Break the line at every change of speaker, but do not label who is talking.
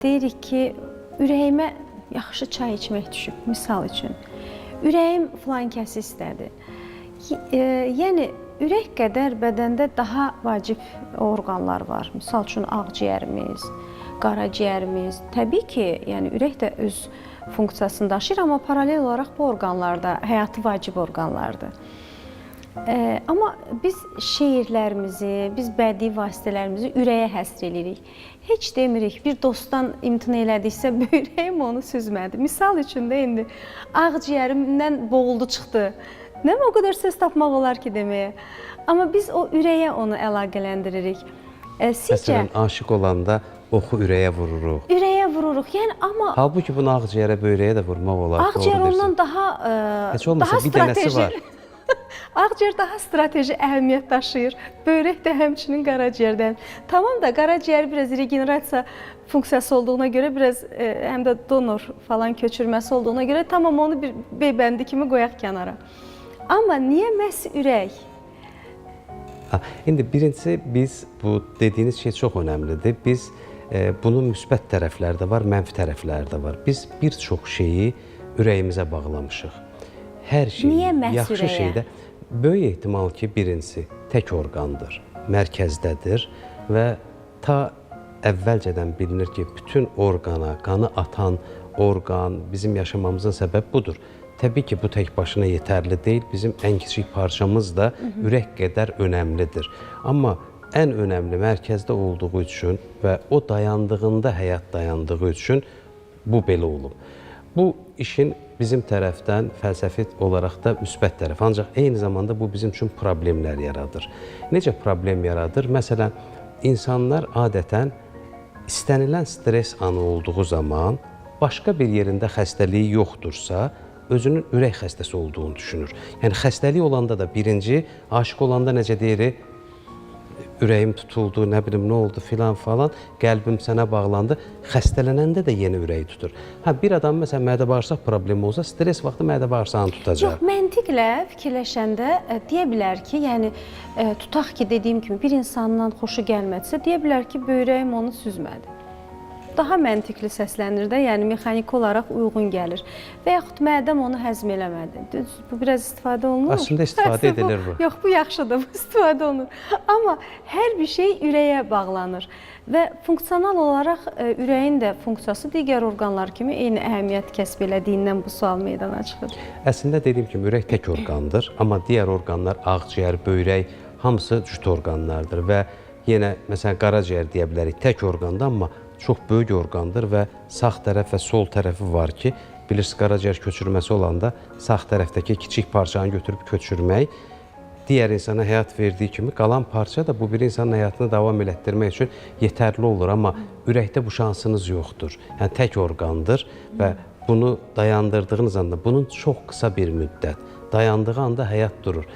Deyirik ki, ürəyimə yaxşı çay içmək düşüb, misal üçün. Ürəyim filan kəsi istədi. Yəni, ürək qədər bədəndə daha vacib orqanlar var. Misal üçün, ağciyərimiz, qaraciyərimiz. Təbii ki, yəni ürək də öz funksiyasını daşıyır, amma paralel olaraq bu orqanlar da həyatı vacib orqanlardır. Amma biz şeirlərimizi, biz bədii vasitələrimizi ürəyə həsr edirik. Heç demirik, bir dostdan imtina elədiksə, ürəyim onu süzmədi. Misal üçün də indi ağciyərimdən boğuldu çıxdı. Nə o qədər söz tapmaq olar ki deməyə. Amma biz o ürəyə onu əlaqələndiririk.
Məsələn, aşıq olanda oxu ürəyə vururuq.
Ürəyə vururuq. Yəni, amma...
Halbuki bunu ağciyərə, böyrəyə də vurmaq olar.
Ağciyər ondan daha strateji. Ağciyər daha strateji əhəmiyyət daşıyır. Böyrək də həmçinin qaraciyərdən. Tamam da qaraciyər biraz regenerasiya funksiyası olduğuna görə, biraz həm də donor falan köçürməsi olduğuna görə tamam onu bir beybəndi kimi qoyaq kənara. Amma niyə məhz ürək?
İndi birincisi biz bu dediyiniz şey çox önəmlidir. Biz bunun müsbət tərəfləri də var, mənfi tərəfləri də var. Biz bir çox şeyi ürəyimizə bağlamışıq. Hər şey, yaxşı şeydə böyük ehtimal ki, birincisi tək orqandır, mərkəzdədir və ta əvvəlcədən bilinir ki, bütün orqana, qanı atan orqan, bizim yaşamamızın səbəbi budur. Təbii ki, bu tək başına yetərli deyil, bizim ən kiçik parçamız da ürək qədər önəmlidir. Amma ən önəmli mərkəzdə olduğu üçün və o dayandığında həyat dayandığı üçün bu belə olub. Bu işin bizim tərəfdən fəlsəfi olaraq da müsbət tərəf. Ancaq eyni zamanda bu bizim üçün problemlər yaradır. Necə problem yaradır? Məsələn, insanlar adətən istənilən stres anı olduğu zaman başqa bir yerində xəstəliyi yoxdursa, özünün ürək xəstəsi olduğunu düşünür. Yəni, xəstəlik olanda da birinci, aşıq olanda necə deyirik, ürəyim tutuldu, nə bilim, nə oldu filan falan, qəlbim sənə bağlandı. Xəstələnəndə də yenə ürəyi tutur. Bir adam, məsələn, mədə-bağırsaq problemi olsa, stres vaxtı mədə-bağırsağını tutacaq.
Yox, məntiqlə fikirləşəndə deyə bilər ki, yəni, tutaq ki, dediyim kimi, bir insandan xoşu gəlmədisə, deyə bilər ki, böyrəyim onu süzmədi. Daha məntiqli səslənir də, yəni mexaniki olaraq uyğun gəlir. Və yaxud mədəm onu həzm eləmədi. Bu biraz istifadə olunur.
Aslında istifadə edilir bu.
Yox, bu yaxşıdır, bu istifadə olunur. Amma hər bir şey ürəyə bağlanır. Və funksional olaraq ürəyin də funksiyası digər orqanlar kimi eyni əhəmiyyət kəsb elədiyindən bu sual meydana çıxır.
Əslində dediyim kimi, ürək tək orqandır, amma digər orqanlar, ağciyər, böyrək, hamısı cüt orqanlardır. Və yenə, məsələn, qaraciyər deyə bilərik, tək orqandır, amma çox böyük orqandır və sağ tərəf və sol tərəfi var ki, bilirsiniz, qaraciyər köçürməsi olanda sağ tərəfdəki kiçik parçanı götürüb köçürmək, digər insana həyat verdiyi kimi qalan parça da bu bir insanın həyatını davam elətdirmək üçün yetərli olur, amma ürəkdə bu şansınız yoxdur. Yəni, tək orqandır və bunu dayandırdığınız anda, bunun çox qısa bir müddət, dayandığı anda həyat durur.